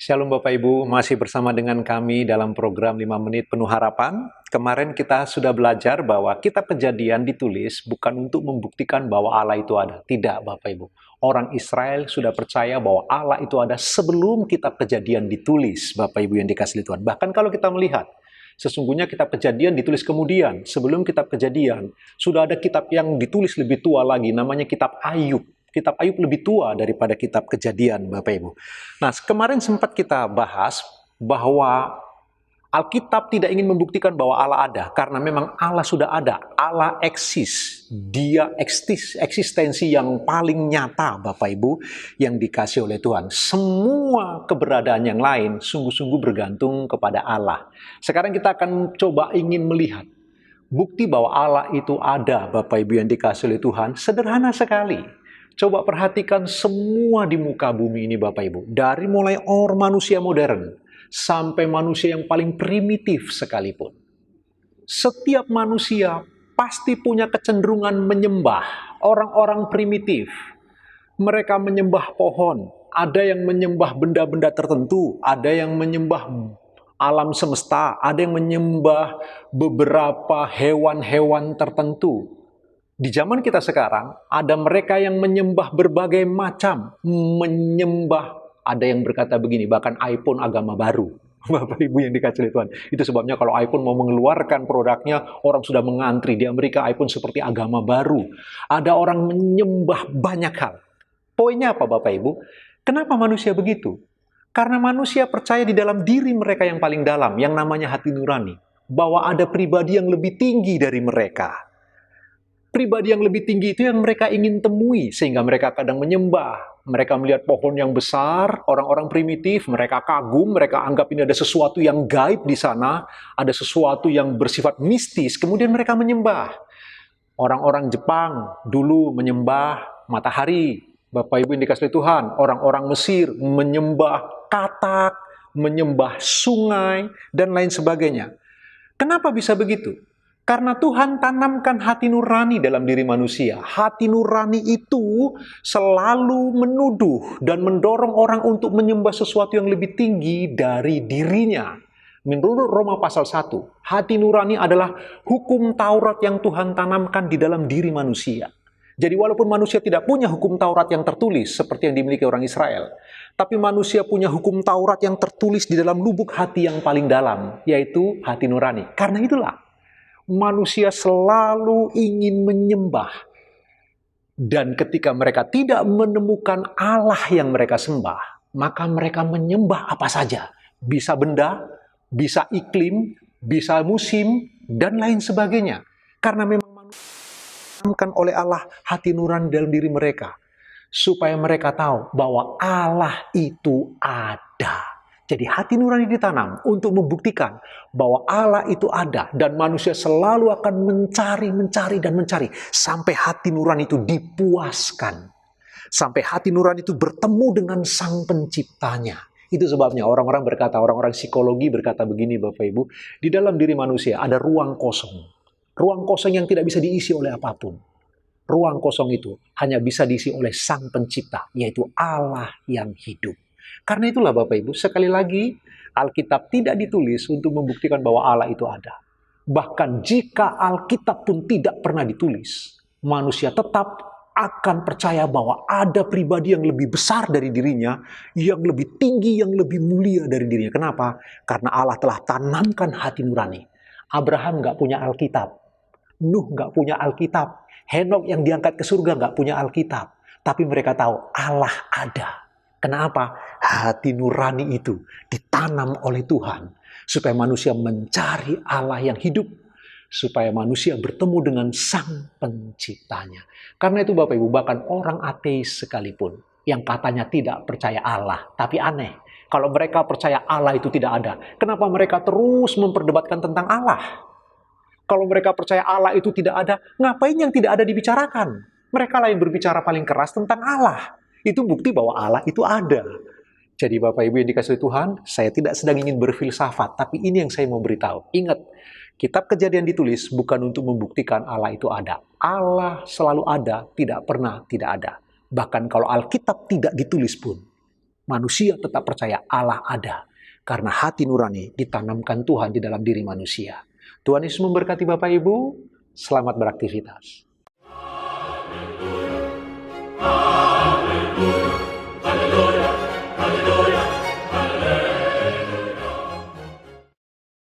Shalom Bapak Ibu, masih bersama dengan kami dalam program 5 menit penuh harapan. Kemarin kita sudah belajar bahwa kitab Kejadian ditulis bukan untuk membuktikan bahwa Allah itu ada. Tidak Bapak Ibu. Orang Israel sudah percaya bahwa Allah itu ada sebelum kitab Kejadian ditulis, Bapak Ibu yang dikasihi Tuhan. Bahkan kalau kita melihat, sesungguhnya kitab Kejadian ditulis kemudian. Sebelum kitab Kejadian, sudah ada kitab yang ditulis lebih tua lagi, namanya kitab Ayub. Kitab Ayub lebih tua daripada kitab Kejadian, Bapak Ibu. Nah, kemarin sempat kita bahas bahwa Alkitab tidak ingin membuktikan bahwa Allah ada, karena memang Allah sudah ada. Allah eksis. Dia eksistensi yang paling nyata, Bapak Ibu, yang dikasih oleh Tuhan. Semua keberadaan yang lain sungguh-sungguh bergantung kepada Allah. Sekarang kita akan coba ingin melihat bukti bahwa Allah itu ada, Bapak Ibu yang dikasih oleh Tuhan, sederhana sekali. Coba perhatikan semua di muka bumi ini Bapak Ibu. Dari mulai manusia modern, sampai manusia yang paling primitif sekalipun. Setiap manusia pasti punya kecenderungan menyembah orang-orang primitif. Mereka menyembah pohon, ada yang menyembah benda-benda tertentu, ada yang menyembah alam semesta, ada yang menyembah beberapa hewan-hewan tertentu. Di zaman kita sekarang, ada mereka yang menyembah berbagai macam, ada yang berkata begini, bahkan iPhone agama baru. Bapak Ibu yang dikasih Tuhan. Itu sebabnya kalau iPhone mau mengeluarkan produknya, orang sudah mengantri. Di Amerika iPhone seperti agama baru. Ada orang menyembah banyak hal. Poinnya apa Bapak Ibu? Kenapa manusia begitu? Karena manusia percaya di dalam diri mereka yang paling dalam, yang namanya hati nurani. Bahwa ada pribadi yang lebih tinggi dari mereka. Pribadi yang lebih tinggi itu yang mereka ingin temui, sehingga mereka kadang menyembah. Mereka melihat pohon yang besar, orang-orang primitif, mereka kagum, mereka anggap ini ada sesuatu yang gaib di sana, ada sesuatu yang bersifat mistis, kemudian mereka menyembah. Orang-orang Jepang dulu menyembah matahari, Bapak Ibu yang dikasihi Tuhan. Orang-orang Mesir menyembah katak, menyembah sungai, dan lain sebagainya. Kenapa bisa begitu? Karena Tuhan tanamkan hati nurani dalam diri manusia. Hati nurani itu selalu menuduh dan mendorong orang untuk menyembah sesuatu yang lebih tinggi dari dirinya. Menurut Roma pasal 1, hati nurani adalah hukum Taurat yang Tuhan tanamkan di dalam diri manusia. Jadi walaupun manusia tidak punya hukum Taurat yang tertulis seperti yang dimiliki orang Israel, tapi manusia punya hukum Taurat yang tertulis di dalam lubuk hati yang paling dalam, yaitu hati nurani. Karena itulah, manusia selalu ingin menyembah. Dan ketika mereka tidak menemukan Allah yang mereka sembah, maka mereka menyembah apa saja. Bisa benda, bisa iklim, bisa musim, dan lain sebagainya. Karena memang manusia ditanamkan oleh Allah hati nurani dalam diri mereka. Supaya mereka tahu bahwa Allah itu ada. Jadi hati nurani ditanam untuk membuktikan bahwa Allah itu ada dan manusia selalu akan mencari dan mencari sampai hati nurani itu dipuaskan. Sampai hati nurani itu bertemu dengan Sang Penciptanya. Itu sebabnya orang-orang berkata, orang-orang psikologi berkata begini Bapak Ibu, di dalam diri manusia ada ruang kosong. Ruang kosong yang tidak bisa diisi oleh apapun. Ruang kosong itu hanya bisa diisi oleh Sang Pencipta, yaitu Allah yang hidup. Karena itulah Bapak Ibu, sekali lagi, Alkitab tidak ditulis untuk membuktikan bahwa Allah itu ada. Bahkan jika Alkitab pun tidak pernah ditulis, manusia tetap akan percaya bahwa ada pribadi yang lebih besar dari dirinya, yang lebih tinggi, yang lebih mulia dari dirinya. Kenapa? Karena Allah telah tanamkan hati nurani. Abraham nggak punya Alkitab. Nuh nggak punya Alkitab. Henok yang diangkat ke surga nggak punya Alkitab. Tapi mereka tahu Allah ada. Kenapa? Hati nurani itu ditanam oleh Tuhan. Supaya manusia mencari Allah yang hidup. Supaya manusia bertemu dengan Sang Penciptanya. Karena itu Bapak Ibu, bahkan orang ateis sekalipun. Yang katanya tidak percaya Allah. Tapi aneh. Kalau mereka percaya Allah itu tidak ada. Kenapa mereka terus memperdebatkan tentang Allah? Kalau mereka percaya Allah itu tidak ada, ngapain yang tidak ada dibicarakan? Mereka lain berbicara paling keras tentang Allah. Itu bukti bahwa Allah itu ada. Jadi Bapak Ibu yang dikasihi Tuhan, saya tidak sedang ingin berfilsafat, tapi ini yang saya mau beritahu. Ingat, kitab Kejadian ditulis bukan untuk membuktikan Allah itu ada. Allah selalu ada, tidak pernah tidak ada. Bahkan kalau Alkitab tidak ditulis pun, Manusia tetap percaya Allah ada. Karena hati nurani ditanamkan Tuhan di dalam diri manusia. Tuhan Yesus memberkati Bapak Ibu. Selamat beraktivitas.